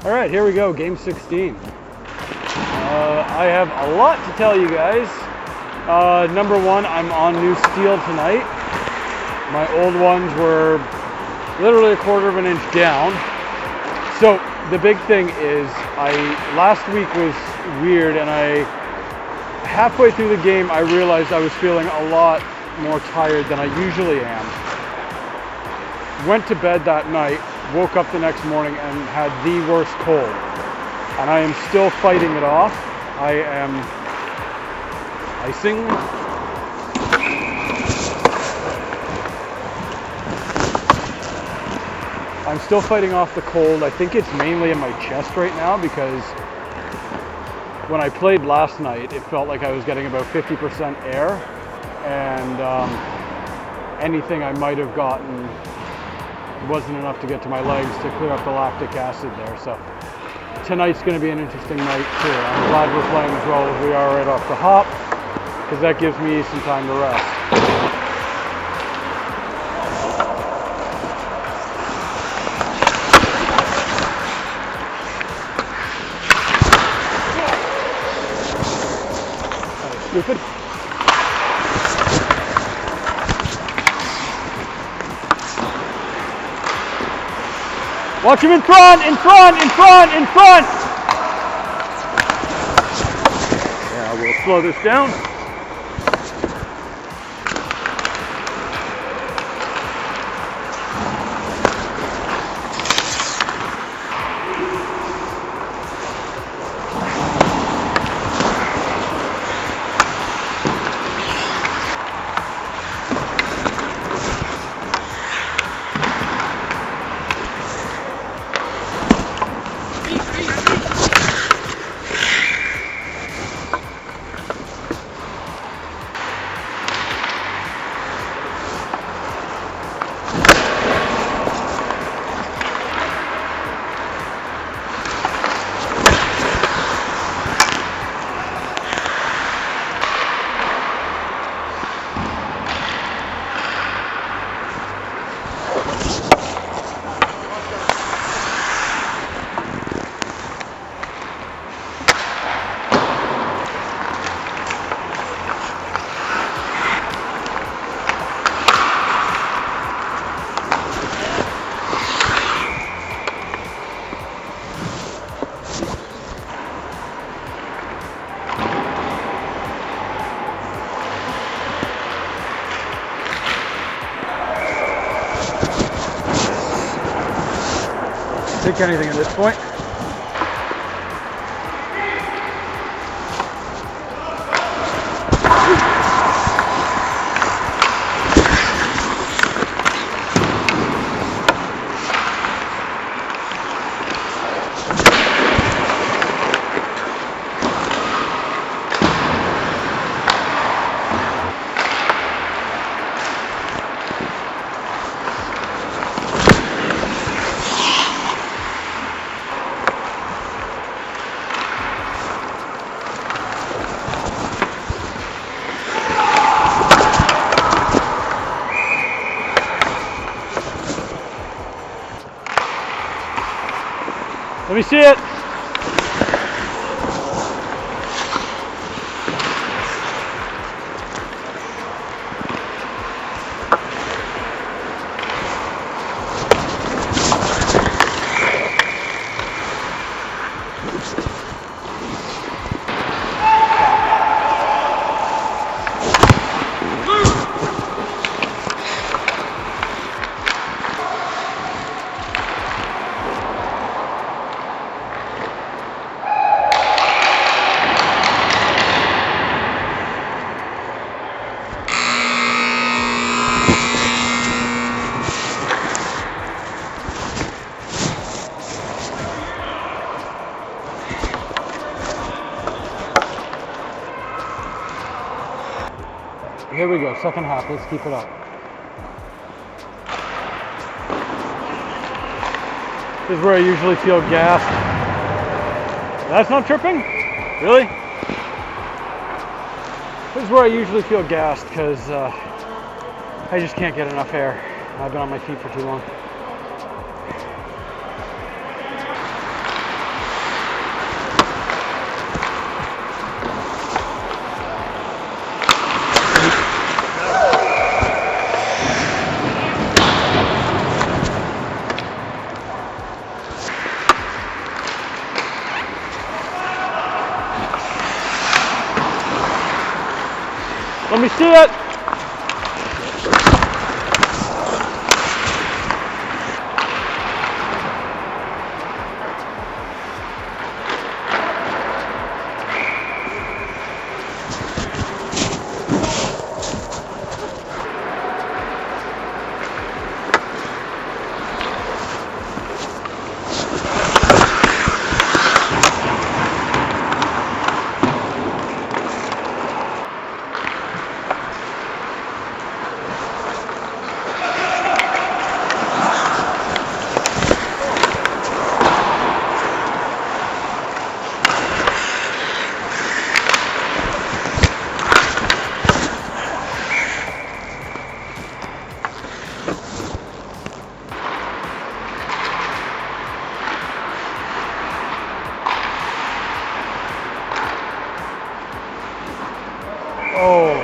All right, here we go, game 16. I have a lot to tell you guys. Number one, I'm on new steel tonight. My old ones were literally a quarter of an inch down. So the big thing is, last week was weird, and halfway through the game, I realized I was feeling a lot more tired than I usually am. Went to bed that night, woke up the next morning and had the worst cold. And I am still fighting it off. I am icing. I'm still fighting off the cold. I think it's mainly in my chest right now because when I played last night, it felt like I was getting about 50% air, and anything I might have gotten wasn't enough to get to my legs to clear up the lactic acid there. So tonight's going to be an interesting night too. I'm glad we're playing as well as we are right off the hop, because that gives me some time to rest. Stupid. Watch him in front, in front, in front, in front! Yeah, we'll slow this down. Take anything at this point. Let me see it. Here we go, second half, let's keep it up. This is where I usually feel gassed. That's not tripping? Really? This is where I usually feel gassed because I just can't get enough air. I've been on my feet for too long. Let me see it. Oh.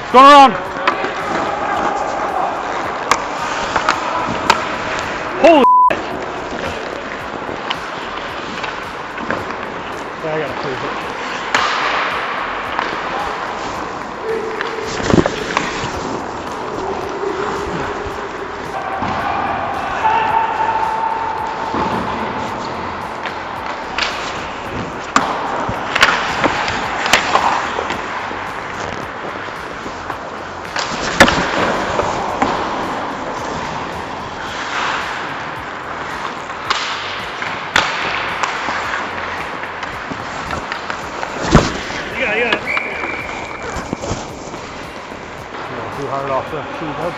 It's going around. Holy shit. I gotta freeze it. Too hard off the shoe head.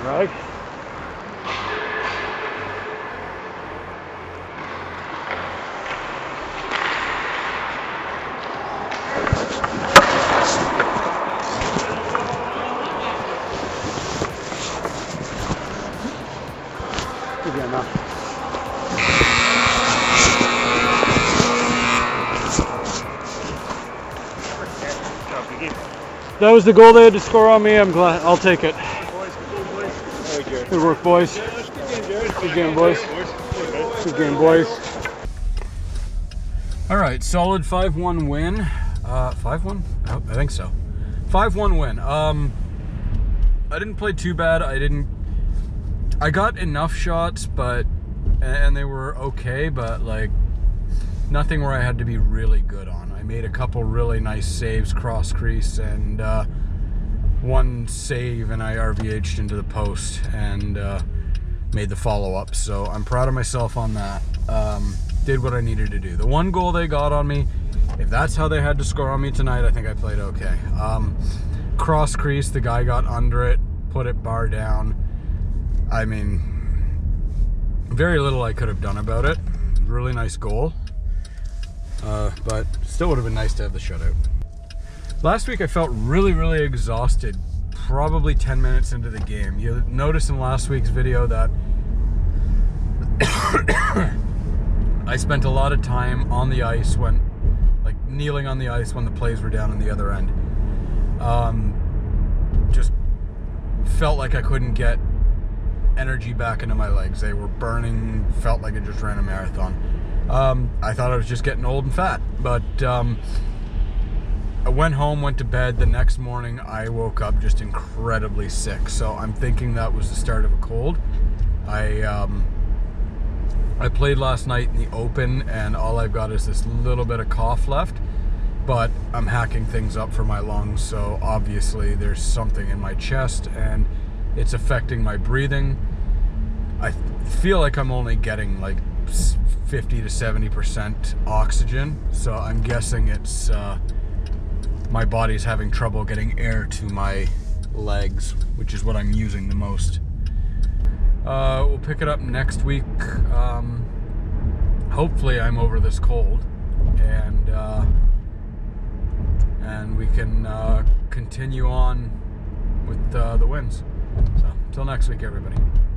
Right. Good enough. That was the goal they had to score on me. I'm glad. I'll take it. Good work, boys. Good game, boys. Good game, boys. All right, solid 5-1 win. 5-1? Oh, I think so. 5-1 win. I didn't play too bad. I got enough shots, and they were okay, but like nothing where I had to be really good on. I made a couple really nice saves, cross crease, and one save, and I RVH'd into the post and made the follow-up. So I'm proud of myself on that. Did what I needed to do. The one goal they got on me, if that's how they had to score on me tonight, I think I played okay. Cross crease, the guy got under it, put it bar down. I mean, very little I could have done about it. Really nice goal. But still would have been nice to have the shutout. Last week I felt really exhausted, probably 10 minutes into the game. You'll notice in last week's video that I spent a lot of time on the ice kneeling on the ice when the plays were down on the other end. Just felt like I couldn't get energy back into my legs. They were burning, felt like I just ran a marathon. I thought I was just getting old and fat, but I went home, went to bed. The next morning I woke up just incredibly sick, so I'm thinking that was the start of a cold. I played last night in the open, and all I've got is this little bit of cough left, but I'm hacking things up for my lungs, so obviously there's something in my chest and it's affecting my breathing. I feel like I'm only getting like 50 to 70% oxygen, so I'm guessing it's my body's having trouble getting air to my legs, which is what I'm using the most. We'll pick it up next week. Hopefully I'm over this cold, and we can continue on with the wins. So, until next week, everybody.